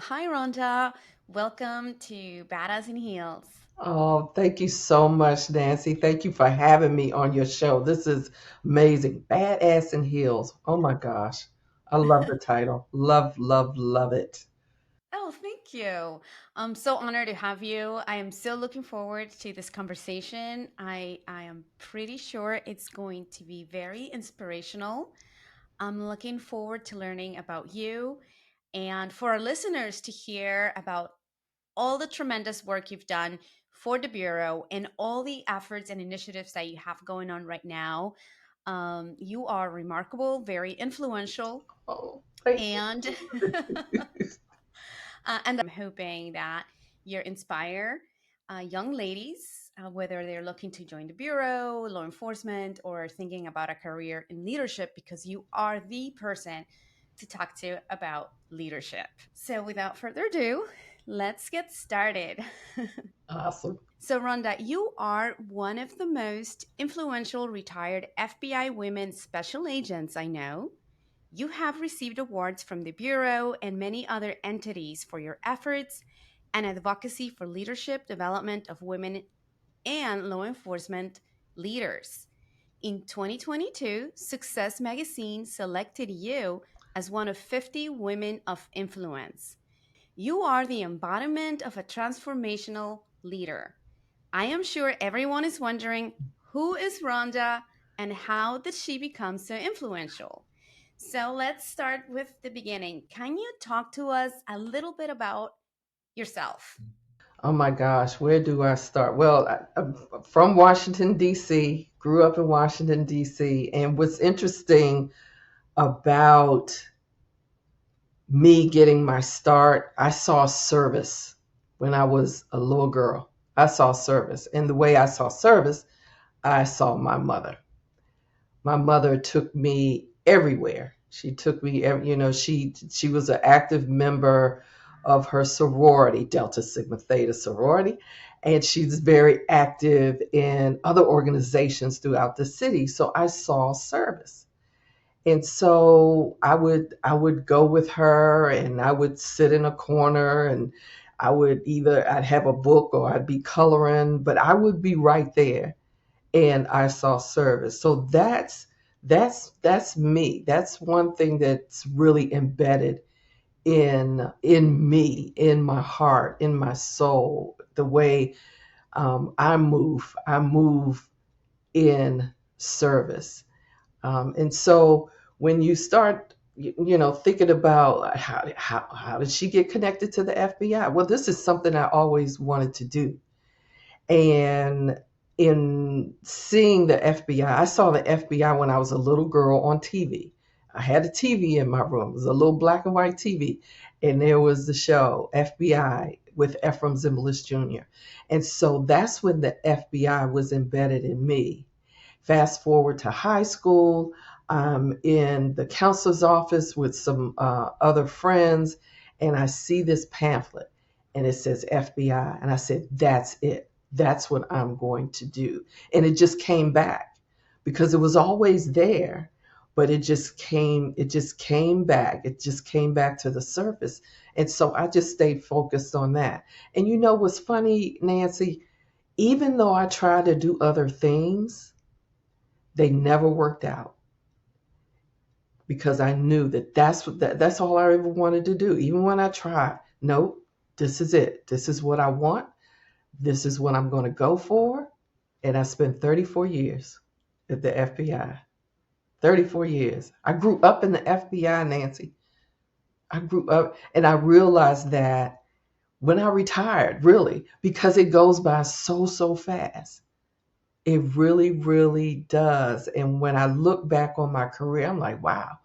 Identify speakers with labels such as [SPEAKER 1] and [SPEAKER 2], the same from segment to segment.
[SPEAKER 1] Hi, Rhonda. Welcome to Badass in Heels.
[SPEAKER 2] Oh, thank you so much, Nancy. Thank you for having me on your show. This is amazing. Badass in Heels. Oh my gosh. I love the title. Love, love, love it.
[SPEAKER 1] Oh, thank you. I'm so honored to have you. I am so looking forward to this conversation. I am pretty sure it's going to be very inspirational. I'm looking forward to learning about you and for our listeners to hear about all the tremendous work you've done for the Bureau and all the efforts and initiatives that you have going on right now. You are remarkable, very influential,
[SPEAKER 2] Oh, thank
[SPEAKER 1] and
[SPEAKER 2] you.
[SPEAKER 1] and I'm hoping that you inspire young ladies, whether they're looking to join the Bureau, law enforcement, or thinking about a career in leadership, because you are the person to talk to about leadership. So, without further ado, let's get started.
[SPEAKER 2] Awesome.
[SPEAKER 1] So, Rhonda, you are one of the most influential retired FBI women special agents I know. You have received awards from the Bureau and many other entities for your efforts and advocacy for leadership development of women and law enforcement leaders. In 2022, Success Magazine selected you as one of 50 women of influence. You are the embodiment of a transformational leader. I am sure everyone is wondering who is Rhonda and how did she become so influential? So let's start with the beginning. Can you talk to us a little bit about yourself?
[SPEAKER 2] Oh my gosh, where do I start? Well, I'm from Washington, D.C., grew up in Washington, D.C., and what's interesting about me getting my start, I saw service when I was a little girl. I saw service. And the way I saw service, I saw my mother. My mother took me everywhere. She took me, she was an active member of her sorority, Delta Sigma Theta sorority, and she's very active in other organizations throughout the city. So I saw service. And so I would go with her and I would sit in a corner and I'd have a book or I'd be coloring, but I would be right there and I saw service. So that's me. That's one thing that's really embedded in me, in my heart, in my soul. The way I move in service. And so when you start, thinking about how did she get connected to the FBI? Well, this is something I always wanted to do. And in seeing the FBI, I saw the FBI when I was a little girl on TV. I had a TV in my room. It was a little black and white TV. And there was the show FBI with Ephraim Zimbalist Jr. And so that's when the FBI was embedded in me. Fast forward to high school, I'm in the counselor's office with some other friends, and I see this pamphlet and it says FBI. And I said, that's it. That's what I'm going to do. And it just came back because it was always there, but it just came back. It just came back to the surface. And so I just stayed focused on that. And you know what's funny, Nancy? Even though I tried to do other things, they never worked out because I knew that that's all I ever wanted to do. Even when I tried, nope, this is it. This is what I want. This is what I'm going to go for. And I spent 34 years at the FBI. 34 years. I grew up in the FBI, Nancy. I grew up and I realized that when I retired, really, because it goes by so fast. It really, really does. And when I look back on my career, I'm like, wow,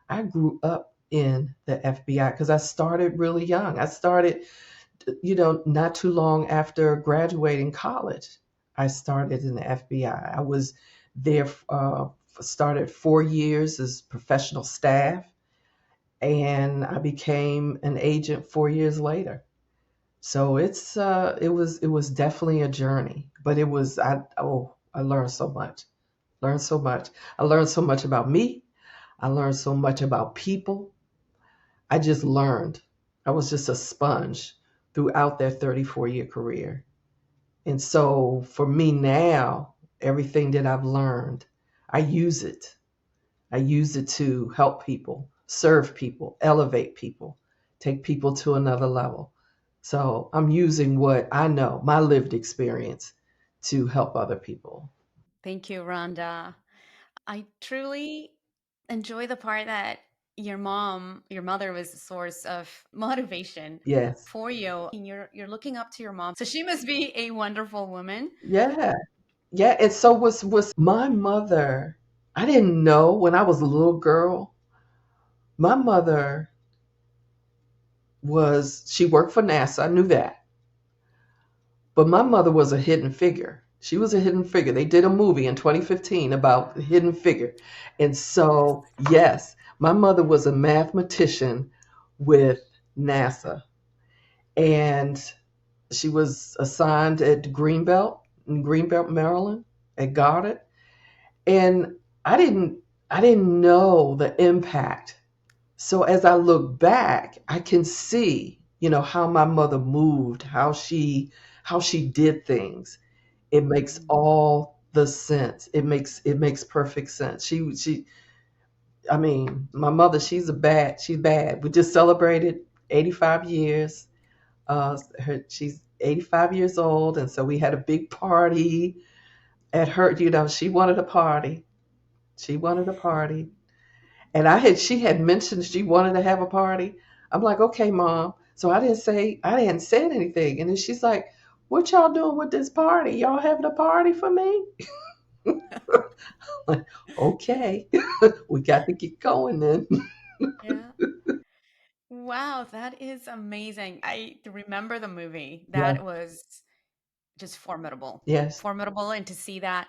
[SPEAKER 2] I grew up in the FBI because I started really young. I started, not too long after graduating college. I started in the FBI. I was there, started 4 years as professional staff, and I became an agent 4 years later. So it was definitely a journey, but I learned so much. Learned so much. I learned so much about me. I learned so much about people. I just learned. I was just a sponge throughout their 34-year career. And so for me now, everything that I've learned, I use it. I use it to help people, serve people, elevate people, take people to another level. So I'm using what I know, my lived experience, to help other people.
[SPEAKER 1] Thank you, Rhonda. I truly enjoy the part that your mother was a source of motivation
[SPEAKER 2] Yes.
[SPEAKER 1] for you, and you're looking up to your mom. So she must be a wonderful woman.
[SPEAKER 2] Yeah. Yeah. And so was my mother. I didn't know when I was a little girl. My mother she worked for NASA. I knew that. But my mother was a hidden figure. She was a hidden figure. They did a movie in 2015 about the hidden figure. And
[SPEAKER 1] Yes.
[SPEAKER 2] so, yes, my mother was a mathematician with NASA. And she was assigned at Greenbelt in Greenbelt, Maryland, at Goddard. And I didn't I didn't know the impact. So as I look back, I can see, how my mother moved, how she did things. It makes
[SPEAKER 1] Mhm.
[SPEAKER 2] all the sense. It makes perfect sense. I mean, my mother, she's bad. We just celebrated 85 years. She's 85 years old, and so we had a big party at her. She wanted a party. She wanted a party, and she had mentioned she wanted to have a party. I'm like, okay, mom. So I didn't say anything, and then she's like, "What y'all doing with this party? Y'all having a party for me?" Like, okay, we got to get going then.
[SPEAKER 1] Yeah. Wow, that is amazing. I remember the movie.
[SPEAKER 2] Yeah.
[SPEAKER 1] That was just formidable.
[SPEAKER 2] Yes.
[SPEAKER 1] Formidable, and to see that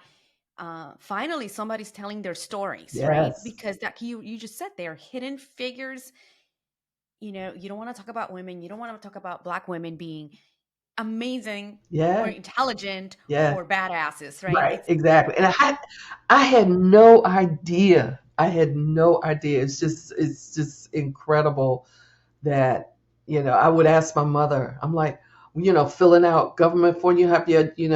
[SPEAKER 1] finally somebody's telling their stories, right?
[SPEAKER 2] Yes.
[SPEAKER 1] Because that you just said they're hidden figures. You don't want to talk about women, you don't want to talk about black women being amazing or
[SPEAKER 2] Yeah.
[SPEAKER 1] intelligent
[SPEAKER 2] Yeah.
[SPEAKER 1] or badasses, right?
[SPEAKER 2] Right.
[SPEAKER 1] It's
[SPEAKER 2] Exactly. And I had no idea. I had no idea. It's just incredible that I would ask my mother. I'm like, filling out government form. You have your, you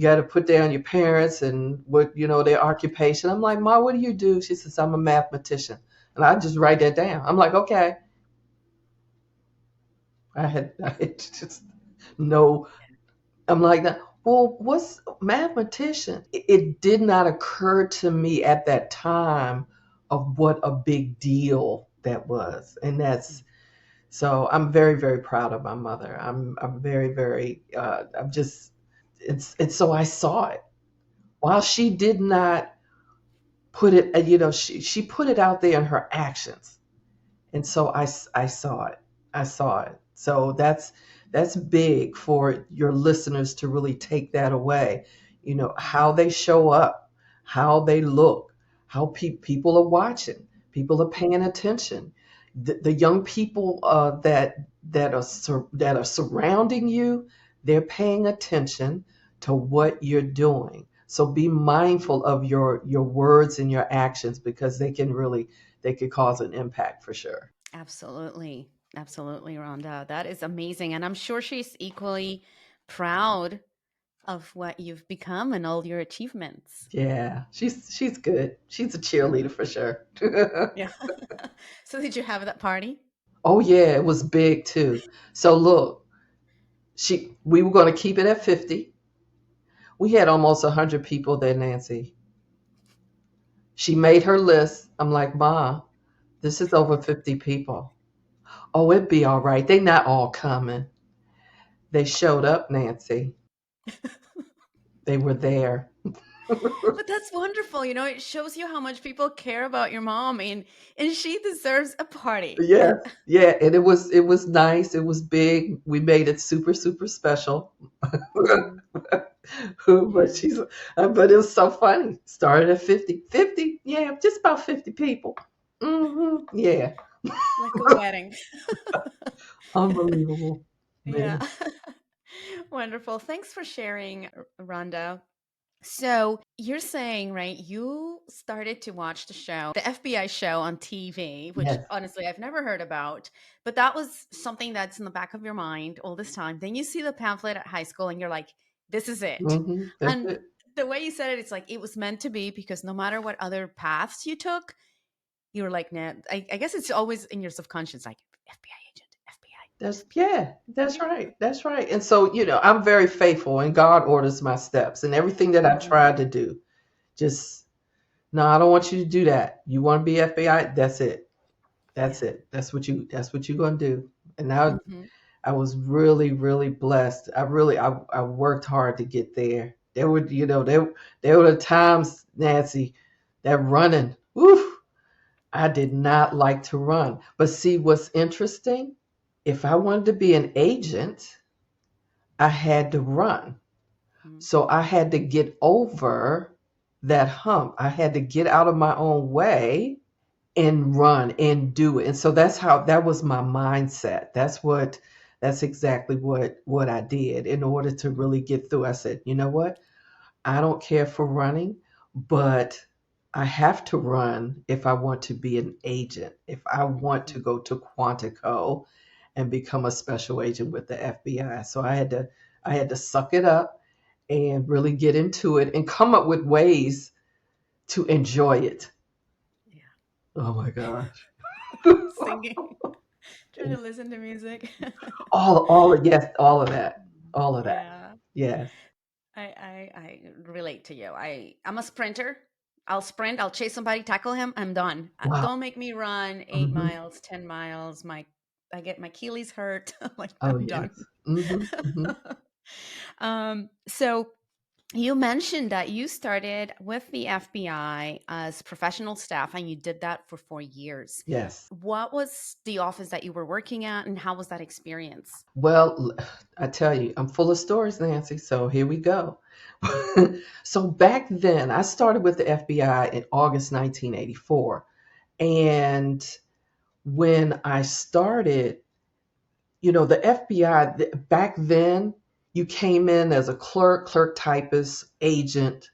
[SPEAKER 2] got to put down your parents and what their occupation. I'm like, Ma, what do you do? She says, I'm a mathematician, and I just write that down. I'm like, okay. I had just no. I'm like that. Well, what's mathematician? It did not occur to me at that time of what a big deal that was, and that's so. I'm very, very proud of my mother. I'm very, very. I'm just. It's so I saw it while she did not put it. She put it out there in her actions. And so I saw it. I saw it. So that's big for your listeners to really take that away. How they show up, how they look, how people are watching, people are paying attention. The young people that are surrounding you, they're paying attention to what you're doing. So be mindful of your words and your actions because they could cause an impact for sure.
[SPEAKER 1] absolutely, absolutely, Rhonda. That is amazing, and I'm sure she's equally proud of what you've become and all your achievements.
[SPEAKER 2] Yeah, she's good. She's a cheerleader for sure.
[SPEAKER 1] Yeah. So did you have that party?
[SPEAKER 2] Oh yeah, it was big too. So look, we were going to keep it at 50. We had almost 100 people there, Nancy. She made her list. I'm like, Ma, this is over 50 people. Oh, it'd be all right. They not all coming. They showed up, Nancy. They were there.
[SPEAKER 1] But that's wonderful. It shows you how much people care about your mom, and she deserves a party.
[SPEAKER 2] Yes, yeah, and it was nice. It was big. We made it super super special.
[SPEAKER 1] Mhm.
[SPEAKER 2] but
[SPEAKER 1] Yeah.
[SPEAKER 2] she's but it was so funny. Started at 50. 50, yeah, just about 50 people. Yeah.
[SPEAKER 1] Like a wedding.
[SPEAKER 2] Unbelievable.
[SPEAKER 1] Yeah.
[SPEAKER 2] Man.
[SPEAKER 1] Wonderful. Thanks for sharing, Rhonda. So you're saying, right, you started to watch the show, the FBI show on TV, which
[SPEAKER 2] Yes.
[SPEAKER 1] honestly I've never heard about, but that was something that's in the back of your mind all this time. Then you see the pamphlet at high school and you're like, this is it.
[SPEAKER 2] That's
[SPEAKER 1] And
[SPEAKER 2] it.
[SPEAKER 1] the way you said it, it's like it was meant to be because no matter what other paths you took, you were like, nah, I guess it's always in your subconscious, like FBI agent, FBI,
[SPEAKER 2] That's
[SPEAKER 1] FBI.
[SPEAKER 2] yeah, that's
[SPEAKER 1] Yeah.
[SPEAKER 2] right. That's right. And so, I'm very faithful and God orders my steps and everything that I
[SPEAKER 1] Hmm.
[SPEAKER 2] tried to do. Just no, I don't want you to do that. You want to be FBI? That's it. That's
[SPEAKER 1] Yeah.
[SPEAKER 2] it. That's what you're gonna do. And now
[SPEAKER 1] Hmm.
[SPEAKER 2] I was really, really blessed. I worked hard to get there. There were the times, Nancy, that running. Woof, I did not like to run. But see what's interesting? If I wanted to be an agent, I had to run. So I had to get over that hump. I had to get out of my own way and run and do it. And so that was my mindset. That's exactly what I did in order to really get through. I said, you know what? I don't care for running, but I have to run if I want to be an agent, if I want to
[SPEAKER 1] Hmm.
[SPEAKER 2] go to Quantico and become a special agent with the FBI. So I had to suck it up and really get into it and come up with ways to enjoy it.
[SPEAKER 1] Yeah.
[SPEAKER 2] Oh my gosh.
[SPEAKER 1] Singing, trying to listen to music.
[SPEAKER 2] Yes, all of that. All of that.
[SPEAKER 1] Yeah.
[SPEAKER 2] Yes.
[SPEAKER 1] I relate to you. I'm a sprinter. I'll sprint. I'll chase somebody, tackle him. I'm done.
[SPEAKER 2] Wow.
[SPEAKER 1] Don't make me run eight
[SPEAKER 2] Hmm.
[SPEAKER 1] miles, 10 miles. I get my Achilles hurt. Like
[SPEAKER 2] Oh
[SPEAKER 1] I'm done.
[SPEAKER 2] yes. Hmm. Hmm.
[SPEAKER 1] So you mentioned that you started with the FBI as professional staff, and you did that for 4 years.
[SPEAKER 2] Yes.
[SPEAKER 1] What was the office that you were working at, and how was that experience?
[SPEAKER 2] Well, I tell you, I'm full of stories, Nancy. So here we go. So back then, I started with the FBI in August 1984. And when I started, the FBI, back then, you came in as a clerk typist, agent.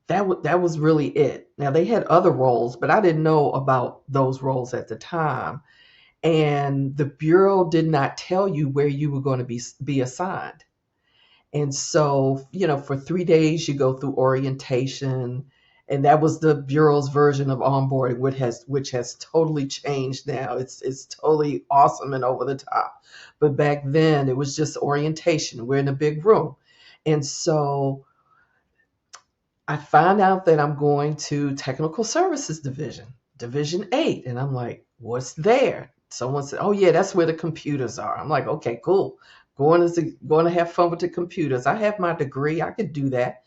[SPEAKER 2] That was really it. Now they had other roles, but I didn't know about those roles at the time. And the bureau did not tell you where you were going to be assigned. And so, for 3 days you go through orientation, and that was the bureau's version of onboarding, which has totally changed now. It's totally awesome and over the top. But back then it was just orientation. We're in a big room. And so I find out that I'm going to Technical Services Division, Division 8. And I'm like, what's there? Someone said, oh, yeah, that's where the computers are. I'm like, okay, cool. Going to have fun with the computers. I have my degree. I could do that.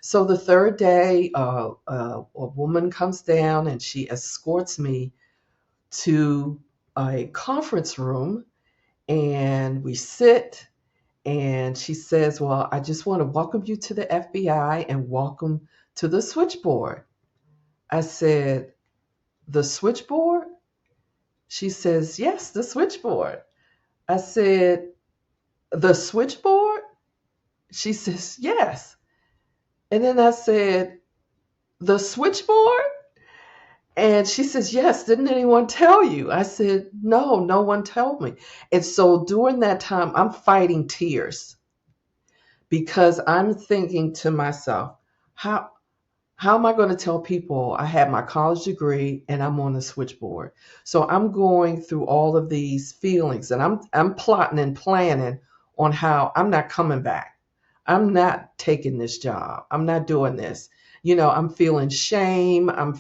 [SPEAKER 2] So the third day, a woman comes down and she escorts me to a conference room, and we sit, and she says, well, I just want to welcome you to the FBI and welcome to the switchboard. I said, the switchboard? She says, yes, the switchboard. I said, the switchboard? She says, yes. And then I said, the switchboard? And she says, yes, didn't anyone tell you? I said, no, no one told me. And so during that time, I'm fighting tears because I'm thinking to myself, how how am I going to tell people I have my college degree and I'm on the switchboard? So I'm going through all of these feelings, and I'm plotting and planning on how I'm not coming back. I'm not taking this job. I'm not doing this. I'm feeling shame. I'm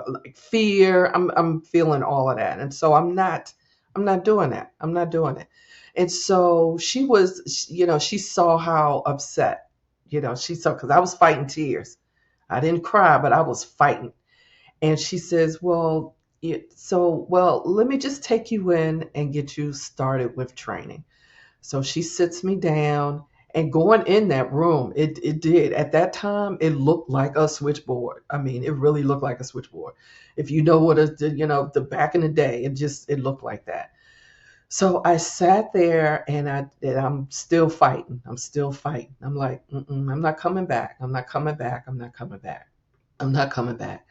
[SPEAKER 2] like fear. I'm feeling all of that. And so I'm not doing that. I'm not doing it. And so she saw how upset, she saw, because I was fighting tears. I didn't cry, but I was fighting. And she says, well, let me just take you in and get you started with training. So she sits me down, and going in that room, it did. At that time, it looked like a switchboard. I mean, it really looked like a switchboard. If you know what the back in the day, it looked like that. So I sat there and I'm still fighting. I'm still fighting. I'm like, mm-mm, I'm not coming back. I'm not coming back. I'm not coming back. I'm not coming back.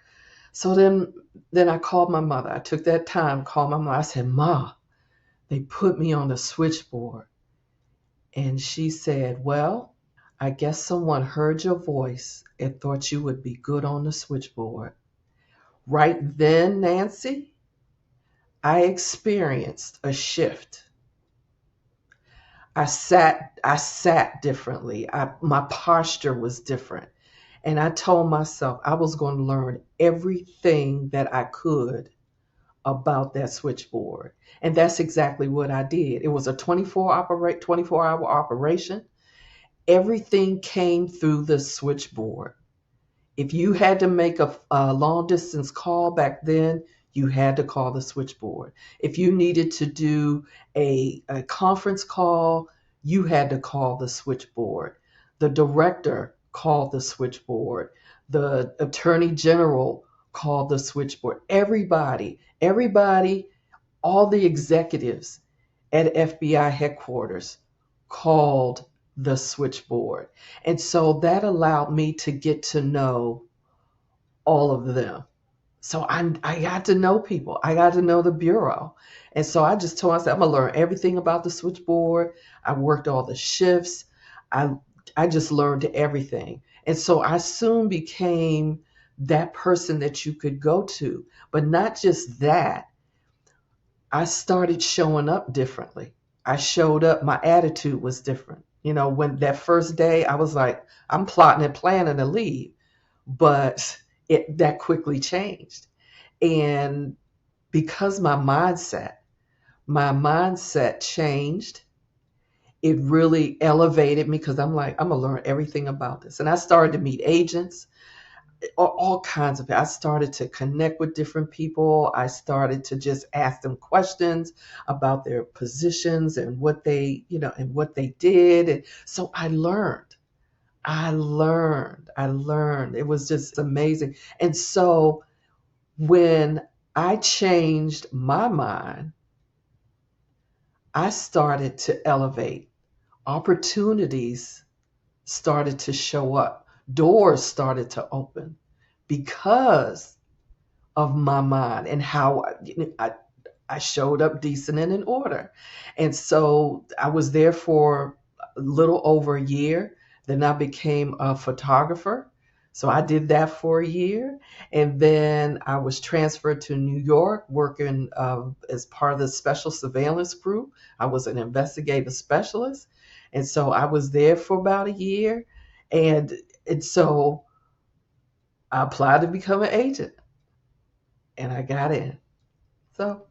[SPEAKER 2] So then I called my mother. I took that time, called my mother. I said, Ma, they put me on the switchboard. And she said, well, I guess someone heard your voice and thought you would be good on the switchboard. Right then, Nancy, I experienced a shift. I sat differently. My posture was different. And I told myself I was going to learn everything that I could about that switchboard. And that's exactly what I did. It was a 24-hour operation. Everything came through the switchboard. If you had to make a long distance call back then, you had to call the switchboard. If you needed to do a conference call, you had to call the switchboard. The director called the switchboard. The attorney general called the switchboard. Everybody, all the executives at FBI headquarters called the switchboard. And so that allowed me to get to know all of them. So I got to know people. I got to know the bureau. And so I just told myself I'm gonna learn everything about the switchboard. I worked all the shifts. I I just learned everything. And so I soon became that person that you could go to. But not just that, I started showing up differently. I showed up, my attitude was different. When that first day I was like, I'm plotting and planning to leave, but it that quickly changed. And because my mindset changed, it really elevated me because I'm like, I'm gonna learn everything about this. And I started to meet agents, all kinds of it. I started to connect with different people. I started to just ask them questions about their positions and what they did. And so I learned. I learned. It was just amazing. And so when I changed my mind, I started to elevate. Opportunities started to show up. Doors started to open because of my mind and how I showed up decent and in order. And so I was there for a little over a year. Then I became a photographer. So I did that for a year. And then I was transferred to New York working as part of the special surveillance group. I was an investigative specialist. And so I was there for about a year. And so I applied to become an agent and I got in. So,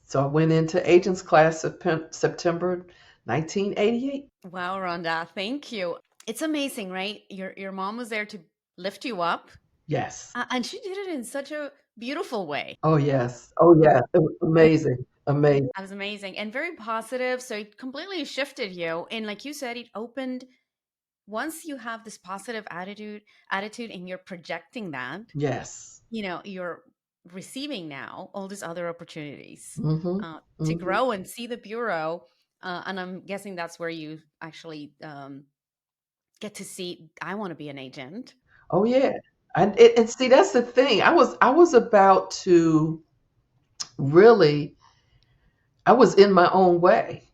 [SPEAKER 2] so I went into agents class September 1988.
[SPEAKER 1] Wow, Rhonda, thank you. It's amazing, right? Your mom was there to lift you up,
[SPEAKER 2] Yes.
[SPEAKER 1] and she did it in such a beautiful way.
[SPEAKER 2] Oh yes. Oh yeah. It was amazing. Amazing.
[SPEAKER 1] That was amazing and very positive. So it completely shifted you, and like you said, it opened. Once you have this positive attitude, and you're projecting that,
[SPEAKER 2] Yes.
[SPEAKER 1] you're receiving now all these other opportunities
[SPEAKER 2] Mhm.
[SPEAKER 1] to
[SPEAKER 2] Mhm.
[SPEAKER 1] grow and see the bureau. And I'm guessing that's where you actually get to see. I want to be an agent.
[SPEAKER 2] Oh yeah. And see that's the thing. I was about to really I was in my own way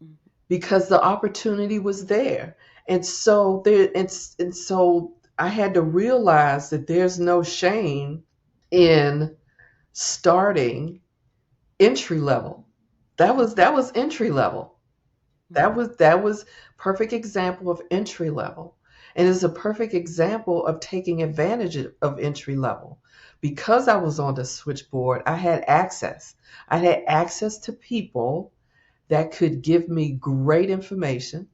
[SPEAKER 1] Mhm.
[SPEAKER 2] because the opportunity was there. And so I had to realize that there's no shame in starting entry level. That was entry level. That
[SPEAKER 1] Mhm.
[SPEAKER 2] was that was perfect example of entry level. And it's a perfect example of taking advantage of entry level. Because I was on the switchboard, I had access. I had access to people that could give me great information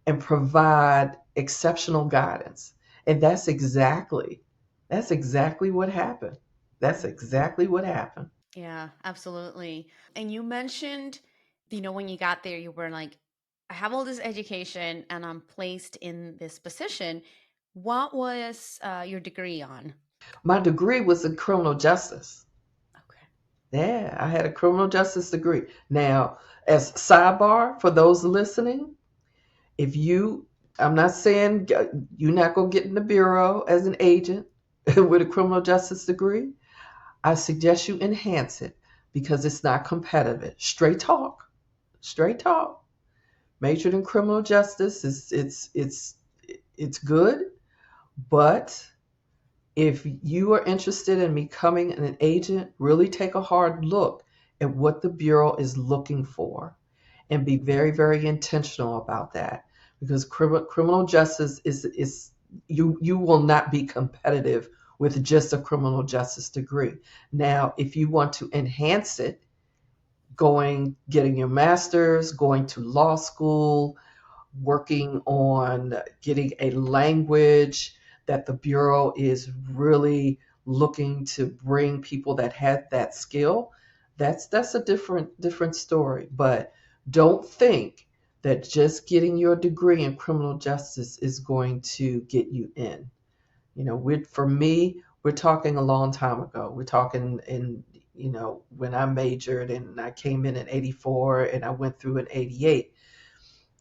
[SPEAKER 2] and provide exceptional guidance. And that's exactly what happened. That's exactly what happened.
[SPEAKER 1] Yeah, absolutely. And you mentioned, when you got there, you were like, I have all this education and I'm placed in this position. What was your degree on?
[SPEAKER 2] My degree was in criminal justice.
[SPEAKER 1] Okay.
[SPEAKER 2] Yeah, I had a criminal justice degree. Now, as sidebar for those listening, if you, I'm not saying you're not going to get in the bureau as an agent with a criminal justice degree. I suggest you enhance it because it's not competitive. Straight talk, straight talk. Majored in criminal justice is it's good, but if you are interested in becoming an agent, really take a hard look at what the bureau is looking for and be very very intentional about that because criminal justice is you will not be competitive with just a criminal justice degree. Now if you want to enhance it, getting your master's, going to law school, working on getting a language that the bureau is really looking to bring people that had that skill, that's a different story. But don't think that just getting your degree in criminal justice is going to get you in. For me, we're talking a long time ago. We're talking in, when I majored and I came in 84 and I went through in 88.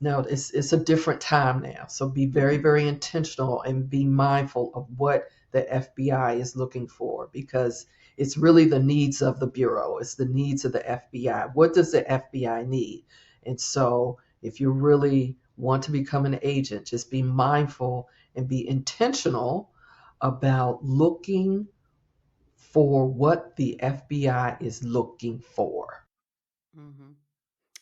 [SPEAKER 2] No, it's a different time now. So be very,
[SPEAKER 1] Hmm.
[SPEAKER 2] very intentional and be mindful of what the FBI is looking for because it's really the needs of the Bureau. It's the needs of the FBI. What does the FBI need? And so if you really want to become an agent, just be mindful and be intentional about looking for what the FBI is looking for.
[SPEAKER 1] Hmm.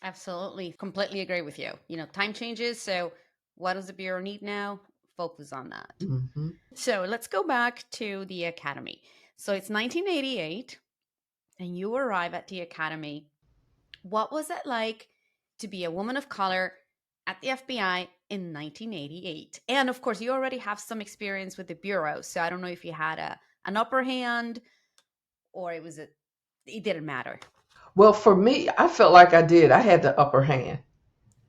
[SPEAKER 1] Absolutely. Completely agree with you. Time changes. So, what does the Bureau need now? Focus on that.
[SPEAKER 2] Hmm.
[SPEAKER 1] So, let's go back to the academy. So, it's 1988, and you arrive at the academy. What was it like to be a woman of color at the FBI in 1988? And of course, you already have some experience with the Bureau. So, I don't know if you had an upper hand or it didn't matter.
[SPEAKER 2] Well, for me, I felt like I did. I had the upper hand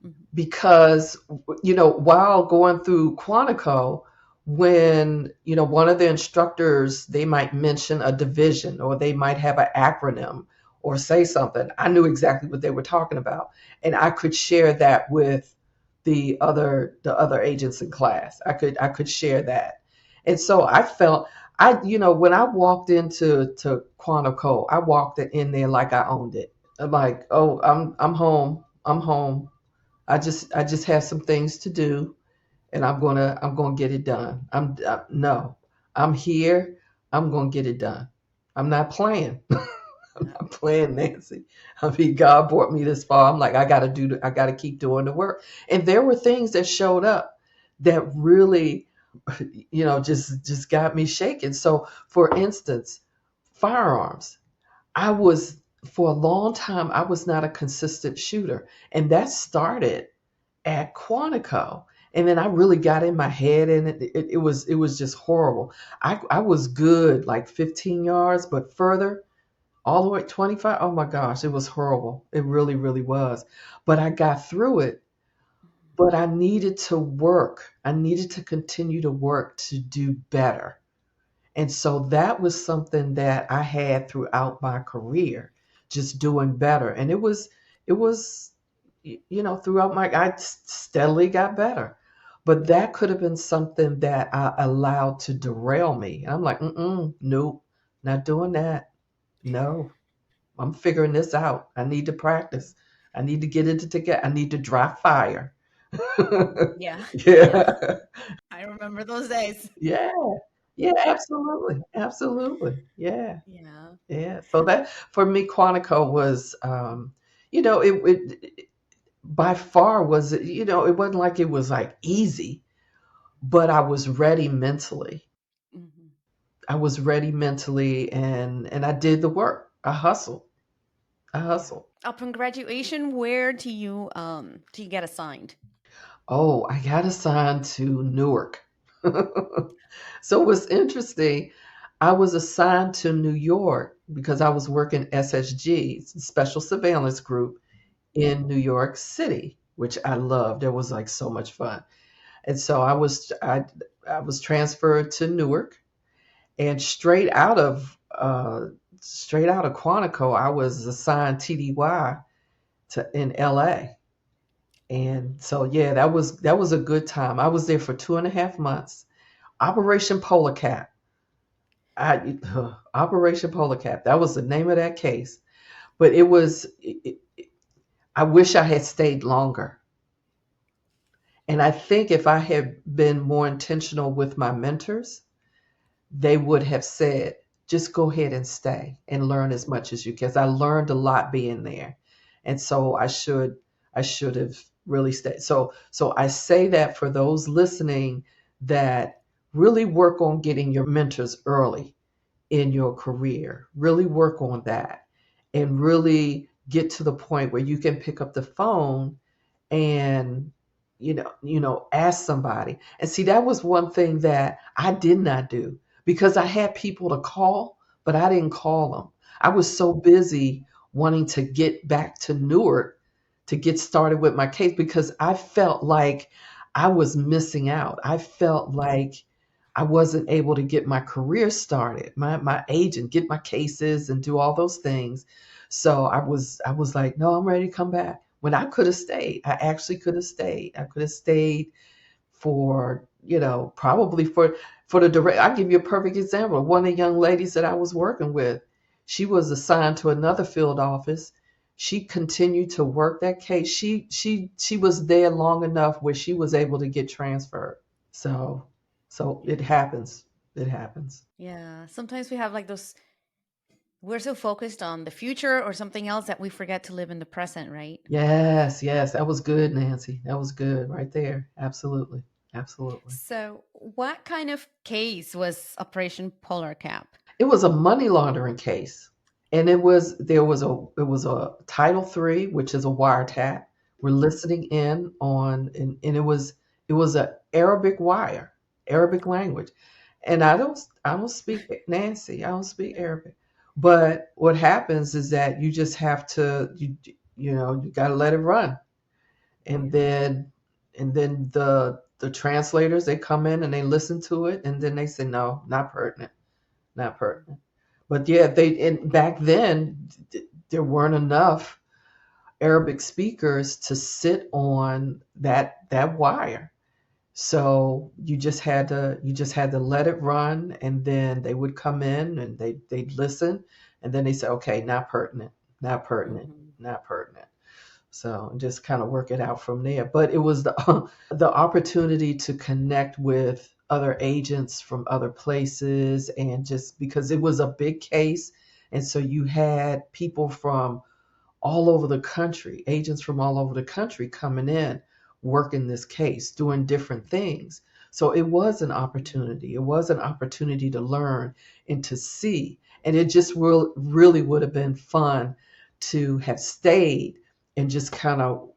[SPEAKER 1] Mhm.
[SPEAKER 2] because while going through Quantico, when one of the instructors, they might mention a division or they might have an acronym or say something, I knew exactly what they were talking about and I could share that with the other agents in class. I could share that. And so I felt, when I walked into Quantico, I walked in there like I owned it. I'm like, oh, I'm home. I'm home. I just have some things to do, and I'm gonna get it done. No, I'm here. I'm gonna get it done. I'm not playing. I'm
[SPEAKER 1] Yeah.
[SPEAKER 2] not playing, Nancy. I mean, God brought me this far. I'm like, I gotta keep doing the work. And there were things that showed up that really, just got me shaking. So, for instance, firearms. I was for a long time. I was not a consistent shooter, and that started at Quantico. And then I really got in my head and it was just horrible. I was good like 15 yards, but further, all the way 25. Oh my gosh, it was horrible. It really, really was. But I got through it. But I needed to work. I needed to continue to work to do better. And so that was something that I had throughout my career, just doing better. And it was, throughout I steadily got better. But that could have been something that I allowed to derail me. And I'm like, nope, not doing that. No, I'm figuring this out. I need to practice. I need to get it together. I need to dry fire.
[SPEAKER 1] Yeah. Yeah.
[SPEAKER 2] Yeah.
[SPEAKER 1] I remember those days.
[SPEAKER 2] Yeah. Yeah, absolutely. Absolutely. Yeah.
[SPEAKER 1] Yeah.
[SPEAKER 2] Yeah. So that for me, Quantico was, it by far was, it wasn't like it was like easy, but I was ready mentally.
[SPEAKER 1] Hmm.
[SPEAKER 2] I was ready mentally and I did the work. I hustled. I
[SPEAKER 1] Yeah.
[SPEAKER 2] hustled.
[SPEAKER 1] Upon graduation, where do you get assigned?
[SPEAKER 2] Oh, I got assigned to Newark. So it was interesting. I was assigned to New York because I was working SSG, Special Surveillance Group, in New York City, which I loved. It was like so much fun. And so I was transferred to Newark, and straight out of straight out of Quantico, I was assigned TDY in LA. And so yeah, that was a good time. I was there for 2.5 months. Operation Polar Cap. Operation Polar Cap. That was the name of that case. But I wish I had stayed longer. And I think if I had been more intentional with my mentors, they would have said, just go ahead and stay and learn as much as you can. 'Cause I learned a lot being there. And so I should have really stayed. So I say that for those listening, that really work on getting your mentors early in your career. Really work on that and really get to the point where you can pick up the phone and ask somebody. And see, that was one thing that I did not do, because I had people to call, but I didn't call them. I was so busy wanting to get back to Newark to get started with my case, because I felt like I was missing out. I felt like I wasn't able to get my career started, my agent, get my cases and do all those things. So I was like, no, I'm ready to come back. When I could have stayed, I actually could have stayed. I could have stayed for, probably for the direct. I'll give you a perfect example. One of the young ladies that I was working with, she was assigned to another field office. She continued to work that case. She was there long enough where she was able to get transferred. So it happens. It happens.
[SPEAKER 1] Yeah, sometimes we have like those, we're so focused on the future or something else that we forget to live in the present, right?
[SPEAKER 2] Yes, yes, that was good, Nancy. That was good right there. Absolutely. Absolutely.
[SPEAKER 1] So, what kind of case was Operation Polar Cap?
[SPEAKER 2] It was a money laundering case. And it was a Title III, which is a wiretap. We're listening in on, and it was a Arabic wire, Arabic language. And I don't speak, Nancy, I don't speak Arabic. But what happens is that you just have to, you got to let it run. And then the translators, they come in and they listen to it, and then they say no, not pertinent, not pertinent. But yeah, and back then there weren't enough Arabic speakers to sit on that wire. So you just had to let it run, and then they would come in and they'd listen, and then they say, okay, not pertinent, not pertinent,
[SPEAKER 1] Mhm.
[SPEAKER 2] not pertinent. So just kind of work it out from there. But it was the the opportunity to connect with other agents from other places, and just because it was a big case, and so you had people from all over the country, agents from all over the country coming in, working this case, doing different things. So it was an opportunity. It was an opportunity to learn and to see. And it just really would have been fun to have stayed and just kind of,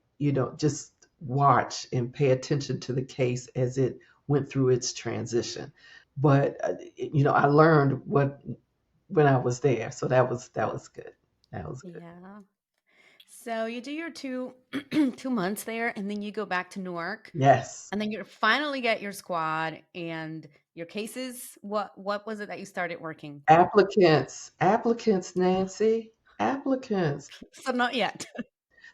[SPEAKER 2] just watch and pay attention to the case as it went through its transition. But I learned what when I was there, so that was good. That was good.
[SPEAKER 1] Yeah. So you do your 2 months there, and then you go back to Newark,
[SPEAKER 2] Yes.
[SPEAKER 1] and then you finally get your squad and your cases. What was it that you started working?
[SPEAKER 2] Applicants, Nancy, applicants.
[SPEAKER 1] So not yet.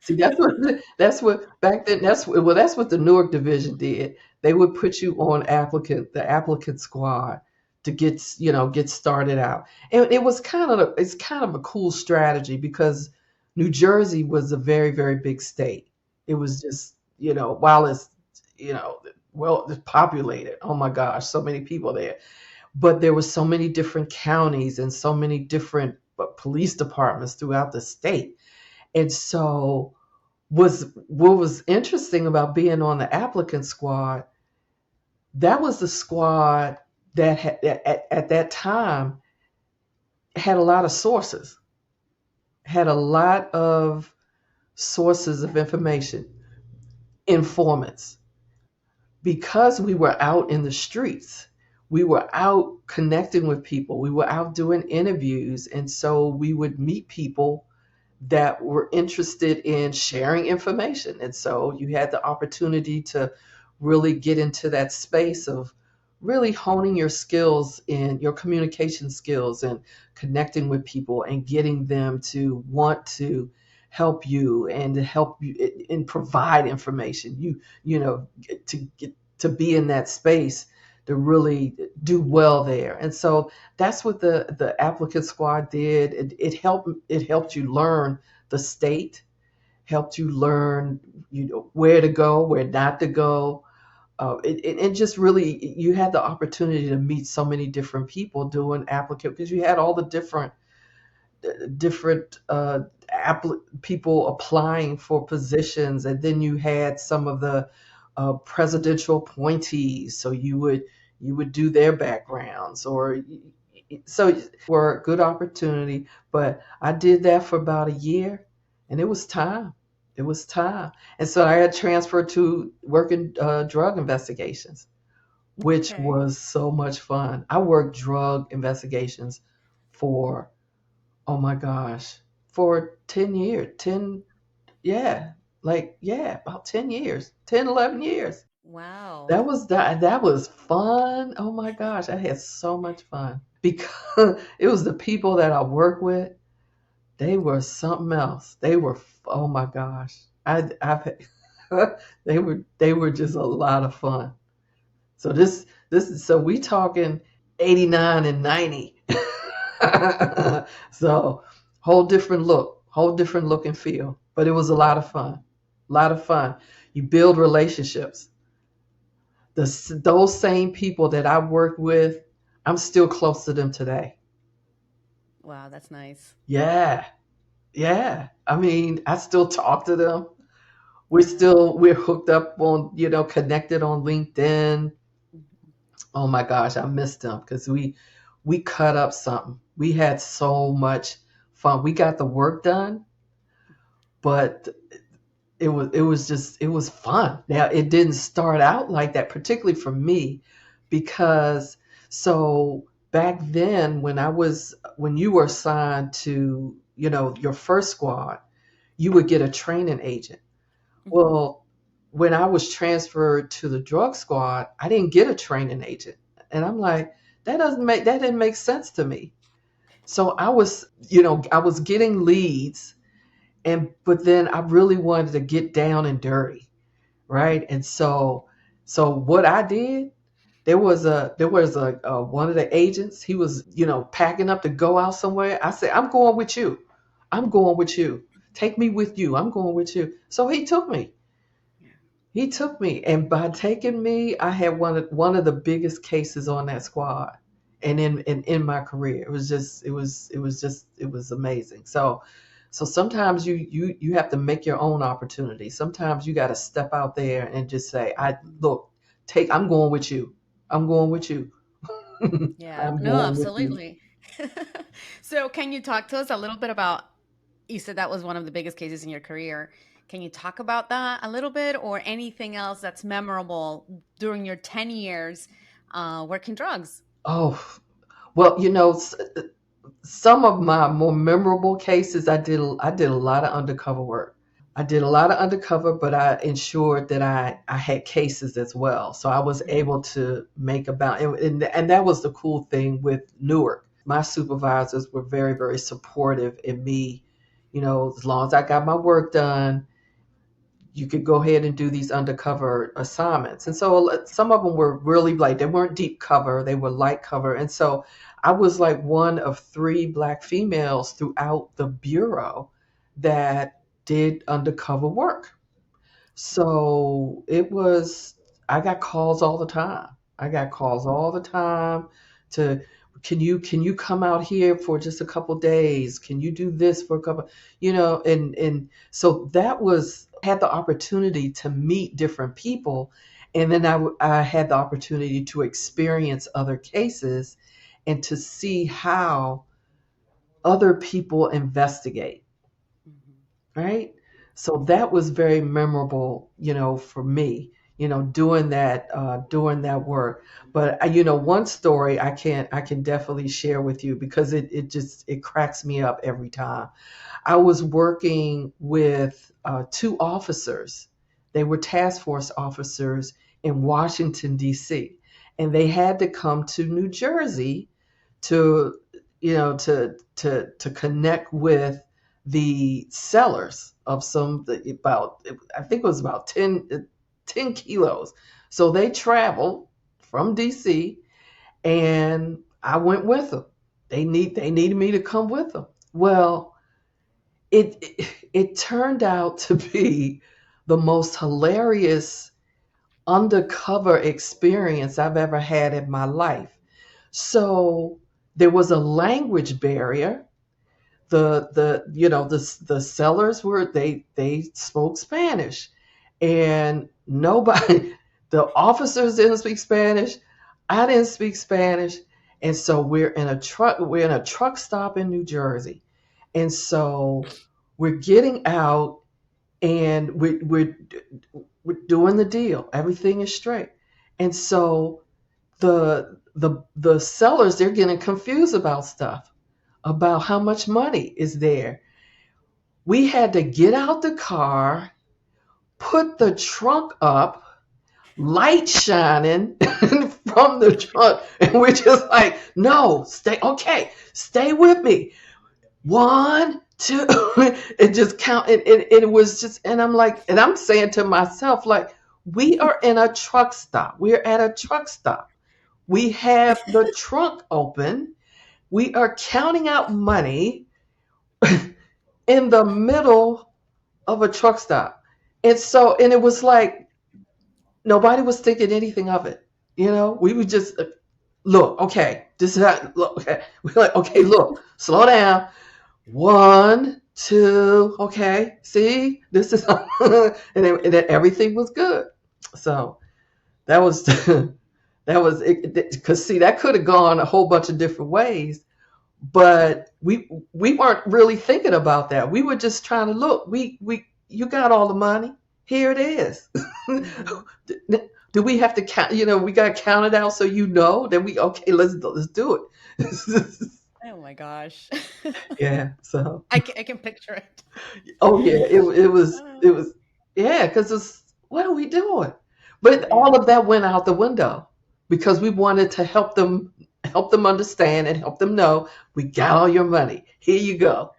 [SPEAKER 2] See, that's what back then. That's what the Newark division did. They would put you on the applicant squad to get started out. And it's kind of a cool strategy, because New Jersey was a very, very big state. It was just, while it's, you know well, it's populated. Oh my gosh, so many people there. But there were so many different counties and so many different police departments throughout the state. And so what was interesting about being on the applicant squad, that was the squad that at that time had a lot of sources, had a lot of sources of information, informants, because we were out in the streets. We were out connecting with people. We were out doing interviews. And so we would meet people that were interested in sharing information. And so you had the opportunity to really get into that space of really honing your skills in your communication skills and connecting with people and getting them to want to help you and to help you and provide information. You know, get to be in that space to really do well there. And so that's what the applicant squad did. It helped you learn the state, helped you learn, where to go, where not to go. And just really, you had the opportunity to meet so many different people doing applicant, because you had all the different people applying for positions, and then you had some of the presidential appointees, so you would do their backgrounds, or so were a good opportunity. But I did that for about a year, and it was time. It was time. And so I got transferred to working drug investigations, which
[SPEAKER 1] Okay.
[SPEAKER 2] was so much fun. I worked drug investigations for, oh my gosh, for 10 years. 10, yeah, about 10 years, 10, 11 years.
[SPEAKER 1] Wow.
[SPEAKER 2] That was fun. Oh my gosh, I had so much fun because it was the people that I worked with. They were something else. Oh my gosh. I've they were just a lot of fun. So this is so we talking 89 and 90. So whole different look and feel. But it was a lot of fun. A lot of fun. You build relationships. Those same people that I worked with, I'm still close to them today.
[SPEAKER 1] Wow, that's nice.
[SPEAKER 2] Yeah. Yeah. I mean, I still talk to them. We're
[SPEAKER 1] Yeah.
[SPEAKER 2] still we're hooked up on, connected on LinkedIn.
[SPEAKER 1] Mhm.
[SPEAKER 2] Oh my gosh, I missed them because we cut up something. We had so much fun. We got the work done, but it was fun. Now it didn't start out like that, particularly for me, because so back then when you were assigned to, your first squad, you would get a training agent.
[SPEAKER 1] Mhm.
[SPEAKER 2] Well, when I was transferred to the drug squad, I didn't get a training agent. And I'm like, that didn't make sense to me. So I was getting leads, and but then I really wanted to get down and dirty, right? And so what I did, there was a one of the agents, he was, packing up to go out somewhere. I said, I'm going with you. I'm going with you. Take me with you. I'm going with you. So he took me.
[SPEAKER 1] Yeah.
[SPEAKER 2] And by taking me, I had one of the biggest cases on that squad, and in my career, it was amazing. So sometimes you have to make your own opportunity. Sometimes you got to step out there and just say, I
[SPEAKER 1] Mhm.
[SPEAKER 2] look, I'm going with you. I'm going with you.
[SPEAKER 1] Yeah.
[SPEAKER 2] I'm
[SPEAKER 1] No,
[SPEAKER 2] going with you.
[SPEAKER 1] absolutely. So, can you talk to us a little bit about, you said that was one of the biggest cases in your career. Can you talk about that a little bit, or anything else that's memorable during your 10 years working drugs?
[SPEAKER 2] Oh, well, some of my more memorable cases, I did a lot of undercover work. I did a lot of undercover, but I ensured that I had cases as well. So I was
[SPEAKER 1] Mhm.
[SPEAKER 2] able to make about, and that was the cool thing with Newark. My supervisors were very, very supportive in me. As long as I got my work done, you could go ahead and do these undercover assignments. And so some of them were really like, they weren't deep cover, they were light cover. And so I was like one of three Black females throughout the Bureau that did undercover work. So I got calls all the time. I got calls all the time to, can you come out here for just a couple days? Can you do this for a couple, and so that was, had the opportunity to meet different people. And then I had the opportunity to experience other cases and to see how other people investigate,
[SPEAKER 1] Mhm.
[SPEAKER 2] right? So that was very memorable, for me, doing that work. But one story I can definitely share with you because it cracks me up every time. I was working with two officers. They were task force officers in Washington D.C. and they had to come to New Jersey to, to connect with the sellers of some, about, I think it was about 10 kilos. So they traveled from DC, and I went with them. They needed me to come with them. Well, it turned out to be the most hilarious undercover experience I've ever had in my life. So there was a language barrier. The sellers were, they spoke Spanish, and nobody, the officers didn't speak Spanish. I didn't speak Spanish. And so we're in a truck stop in New Jersey. And so we're getting out, and we're doing the deal. Everything is straight. And so the sellers, they're getting confused about stuff, about how much money is there. We had to get out the car, put the trunk up, light shining from the trunk, and we're just like, no, stay, okay, stay with me. One, two, it just count. It was just, and I'm like, and I'm saying to myself, like, we are in a truck stop. We're at a truck stop. We have the trunk open. We are counting out money in the middle of a truck stop. And it was like nobody was thinking anything of it. We would just look, okay, this is how, look, okay. We're like, okay, look, slow down. One, two, okay, see, this is, and then everything was good. So that was, that was it, because see, that could have gone a whole bunch of different ways. But we weren't really thinking about that. We were just trying to look. We You got all the money. Here it is.
[SPEAKER 1] Hmm.
[SPEAKER 2] Do we have to count? We got to count it out so then we, okay. Let's do it.
[SPEAKER 1] Oh my gosh.
[SPEAKER 2] Yeah. So
[SPEAKER 1] I can picture it.
[SPEAKER 2] oh yeah, it
[SPEAKER 1] Oh,
[SPEAKER 2] was yeah, because it's, what are we doing? But
[SPEAKER 1] yeah.
[SPEAKER 2] all of that went out the window because we wanted to help them understand and help them know, we got all your money. Here you go.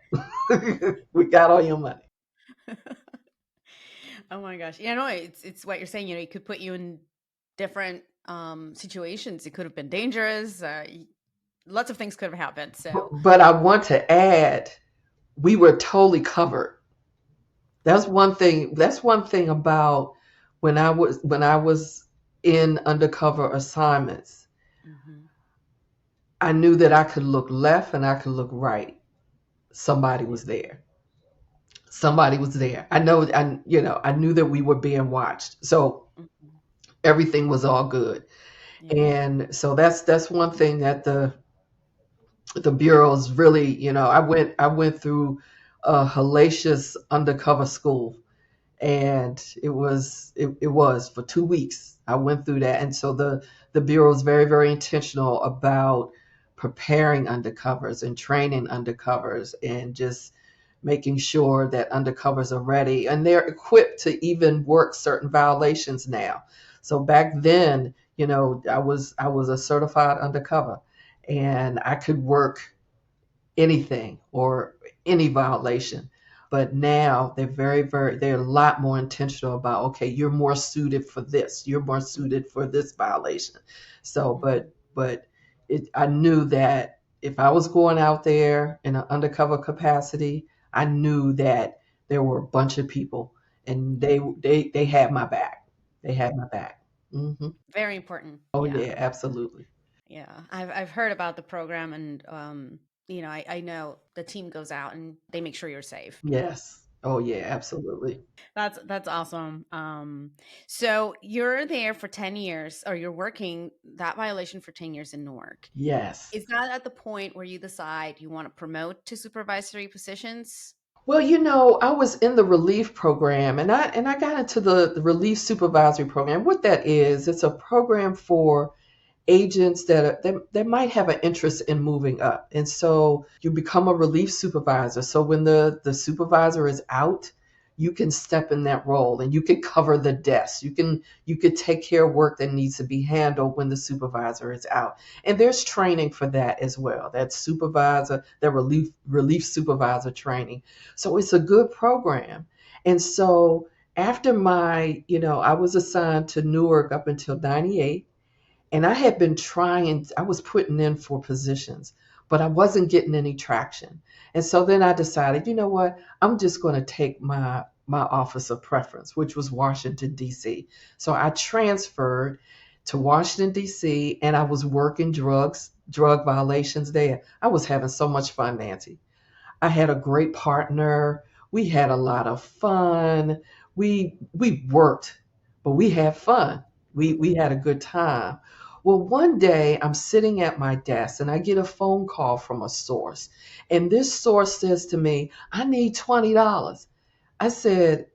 [SPEAKER 2] We got all your money.
[SPEAKER 1] Oh my gosh. Yeah, no, it's what you're saying. It could put you in different situations. It could have been dangerous. Lots of things could have happened. So,
[SPEAKER 2] But I want to add, we were totally covered. That's one thing about when I was in undercover assignments.
[SPEAKER 1] mhm.
[SPEAKER 2] I knew that I could look left and I could look right. Somebody
[SPEAKER 1] Yeah.
[SPEAKER 2] was there. Somebody was there. I knew that we were being watched. So
[SPEAKER 1] Mhm.
[SPEAKER 2] everything was all good.
[SPEAKER 1] Yeah.
[SPEAKER 2] And so that's one thing that the bureaus really, I went through a hellacious undercover school, and it was for 2 weeks. I went through that, and so the bureau is very, very intentional about preparing undercovers and training undercovers, and just making sure that undercovers are ready and they're equipped to even work certain violations now. So back then, I was a certified undercover, and I could work anything or any violation. But now they're a lot more intentional about, okay, you're more suited for this, you're more suited for this violation. So,
[SPEAKER 1] Mhm.
[SPEAKER 2] I knew that if I was going out there in an undercover capacity, I knew that there were a bunch of people, and they had my back. They had my back. Hmm.
[SPEAKER 1] Very important.
[SPEAKER 2] Oh
[SPEAKER 1] Yeah.
[SPEAKER 2] yeah, absolutely.
[SPEAKER 1] Yeah. I've heard about the program, and I know the team goes out and they make sure you're safe.
[SPEAKER 2] Yes. Oh yeah, absolutely.
[SPEAKER 1] That's awesome. So you're there for 10 years, or you're working that violation for 10 years in Newark.
[SPEAKER 2] Yes.
[SPEAKER 1] Is that at the point where you decide you want to promote to supervisory positions?
[SPEAKER 2] Well, I was in the relief program, and I got into the relief supervisory program. What that is, it's a program for agents that might have an interest in moving up. And so you become a relief supervisor. So when the supervisor is out, you can step in that role and you can cover the desk. You could take care of work that needs to be handled when the supervisor is out. And there's training for that as well. That supervisor, that relief supervisor training. So it's a good program. And so after I was assigned to Newark up until 98, and I had been trying, I was putting in for positions, but I wasn't getting any traction. And so then I decided, you know what? I'm just going to take my office of preference, which was Washington, D.C. So I transferred to Washington, D.C., and I was working drug violations there. I was having so much fun, Nancy. I had a great partner. We had a lot of fun. We worked, but we had fun. We had a good time. Well, one day I'm sitting at my desk and I get a phone call from a source. And this source says to me, I need $20. I said,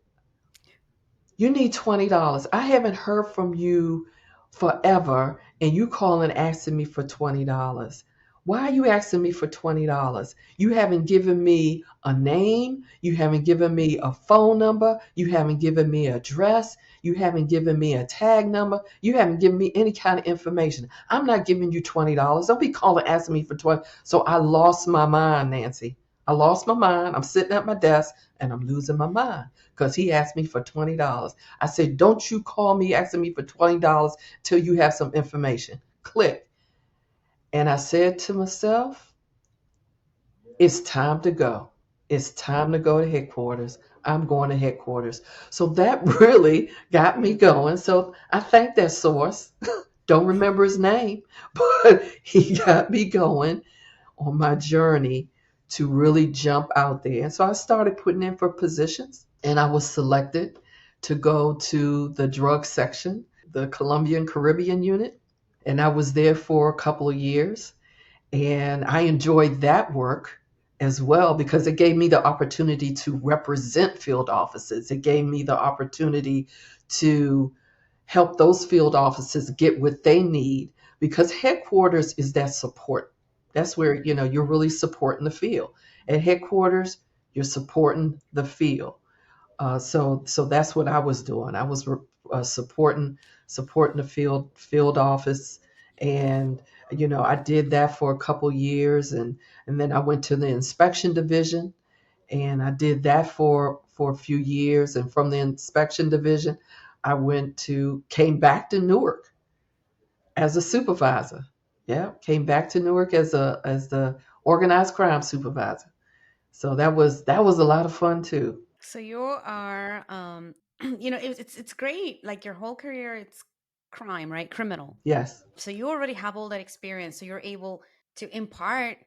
[SPEAKER 2] you need $20. I haven't heard from you forever, and you calling asking me for $20. Why are you asking me for $20? You haven't given me a name. You haven't given me a phone number. You haven't given me an address. You haven't given me a tag number. You haven't given me any kind of information. I'm not giving you $20. Don't be calling asking me for 20. So I lost my mind, Nancy. I lost my mind. I'm sitting at my desk and I'm losing my mind because he asked me for $20. I said, don't you call me asking me for $20 till you have some information. Click. And I said to myself, it's time to go. It's time to go to headquarters. I'm going to headquarters. So that really got me going. So I thank that source. Don't remember his name, but he got me going on my journey to really jump out there. And so I started putting in for positions, and I was selected to go to the drug section, the Colombian Caribbean unit. And I was there for a couple of years. And I enjoyed that work as well because it gave me the opportunity to represent field offices. It gave me the opportunity to help those field offices get what they need because headquarters is that support. That's where, you're really supporting the field. At headquarters, you're supporting the field. So that's what I was doing. I was supporting the field office, and I did that for a couple years, and then I went to the inspection division, and I did that for a few years, and from the inspection division, came back to Newark as a supervisor. Yeah, came back to Newark as the organized crime supervisor. So that was a lot of fun too.
[SPEAKER 1] So you are, it's great. Like your whole career, it's crime, right? Criminal.
[SPEAKER 2] Yes,
[SPEAKER 1] So you already have all that experience. So you're able to impart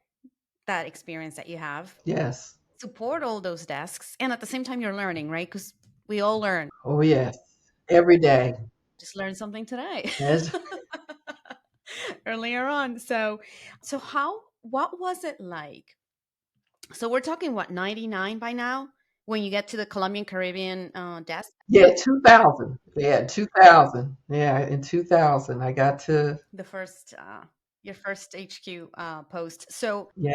[SPEAKER 1] that experience that you have,
[SPEAKER 2] yes.
[SPEAKER 1] support all those desks, and at the same time, you're learning, right? Because we all learn.
[SPEAKER 2] Oh, yes. Every day.
[SPEAKER 1] Just learned something today.
[SPEAKER 2] Yes.
[SPEAKER 1] Earlier on. So what was it like? So we're talking what, 99 by now when you get to the Colombian Caribbean desk?
[SPEAKER 2] Yeah, 2000. Yeah, 2000. Yeah, in 2000, I got to,
[SPEAKER 1] The first your first HQ post. So
[SPEAKER 2] yeah,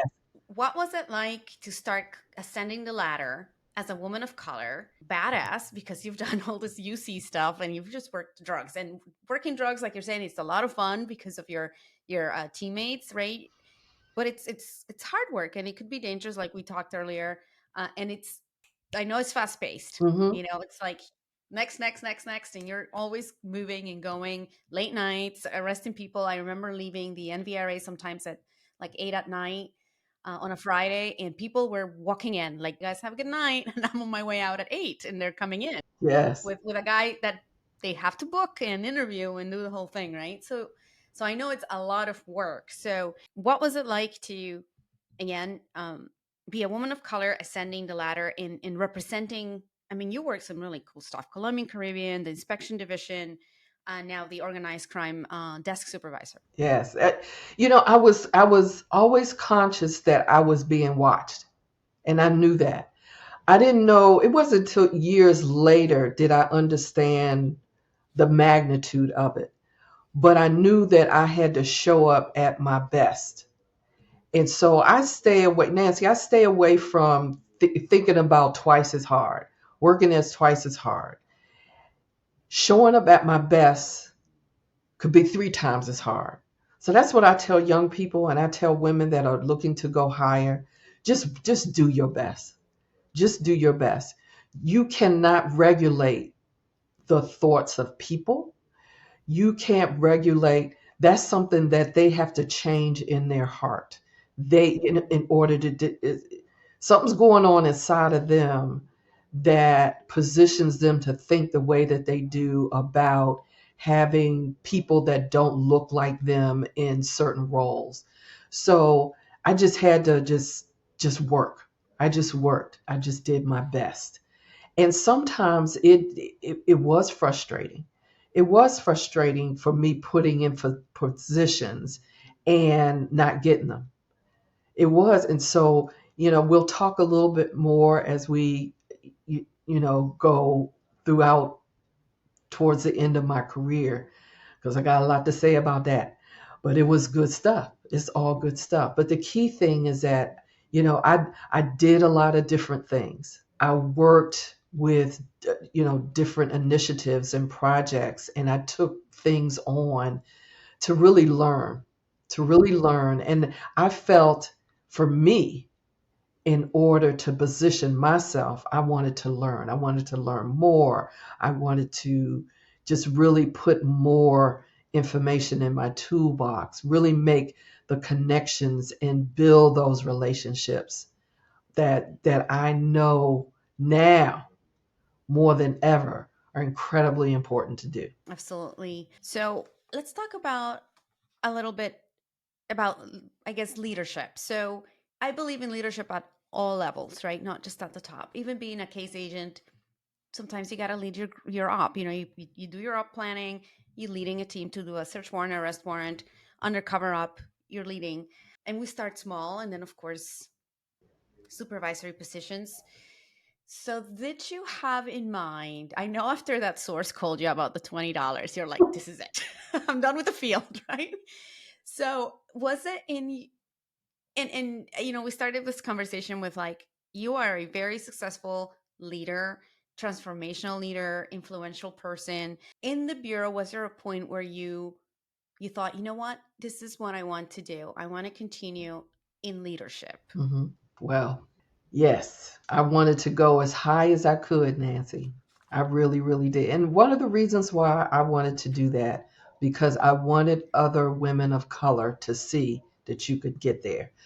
[SPEAKER 1] what was it like to start ascending the ladder as a woman of color, badass, because you've done all this UC stuff and you've just worked drugs, and working drugs, like you're saying, it's a lot of fun because of your teammates, right? But it's hard work and it could be dangerous, like we talked earlier. And it's, I know it's fast paced.
[SPEAKER 2] hmm
[SPEAKER 1] It's like next, and you're always moving and going. Late nights, arresting people. I remember leaving the NVRA sometimes at like 8 at night on a Friday, and people were walking in like, "You guys have a good night," and I'm on my way out at 8, and they're coming in
[SPEAKER 2] yes.
[SPEAKER 1] with a guy that they have to book and interview and do the whole thing, right? So I know it's a lot of work. So what was it like to, again, be a woman of color ascending the ladder in representing? I mean, you work some really cool stuff: Colombian Caribbean, the inspection division, now the organized crime desk supervisor.
[SPEAKER 2] Yes. I was always conscious that I was being watched, and I knew that. I didn't know, it wasn't until years later did I understand the magnitude of it. But I knew that I had to show up at my best. And so I stay away, Nancy, I stay away from thinking about twice as hard. working as twice as hard. Showing up at my best could be 3 times as hard. So that's what I tell young people and I tell women that are looking to go higher. Just do your best. Just do your best. You cannot regulate the thoughts of people. You can't regulate. That's something that they have to change in their heart. In order to, something's going on inside of them that positions them to think the way that they do about having people that don't look like them in certain roles. So I just had to just work. I just worked. I just did my best. And sometimes it was frustrating. It was frustrating for me putting in for positions and not getting them. It was. And so, we'll talk a little bit more as we go throughout towards the end of my career, because I got a lot to say about that. But it was good stuff. It's all good stuff. But the key thing is that, I did a lot of different things. I worked with, different initiatives and projects, and I took things on to really learn, And I felt, for me, in order to position myself, I wanted to learn. I wanted to learn more. I wanted to just really put more information in my toolbox, really make the connections and build those relationships that I know now more than ever are incredibly important to do.
[SPEAKER 1] Absolutely. So let's talk about a little bit about, I guess, leadership. So I believe in leadership at all levels, right? Not just at the top. Even being a case agent, sometimes you got to lead your op. You do your op planning. You're leading a team to do a search warrant, arrest warrant, undercover op. You're leading, and we start small, and then of course supervisory positions. So, did you have in mind? I know after that source called you about the $20, you're like, "This is it. I'm done with the field," right? So, was it and we started this conversation with like, you are a very successful leader, transformational leader, influential person in the bureau. Was there a point where you thought, you know what, this is what I want to do? I want to continue in leadership.
[SPEAKER 2] Hmm. Well, yes, I wanted to go as high as I could, Nancy. I really, really did. And one of the reasons why I wanted to do that, because I wanted other women of color to see that you could get there.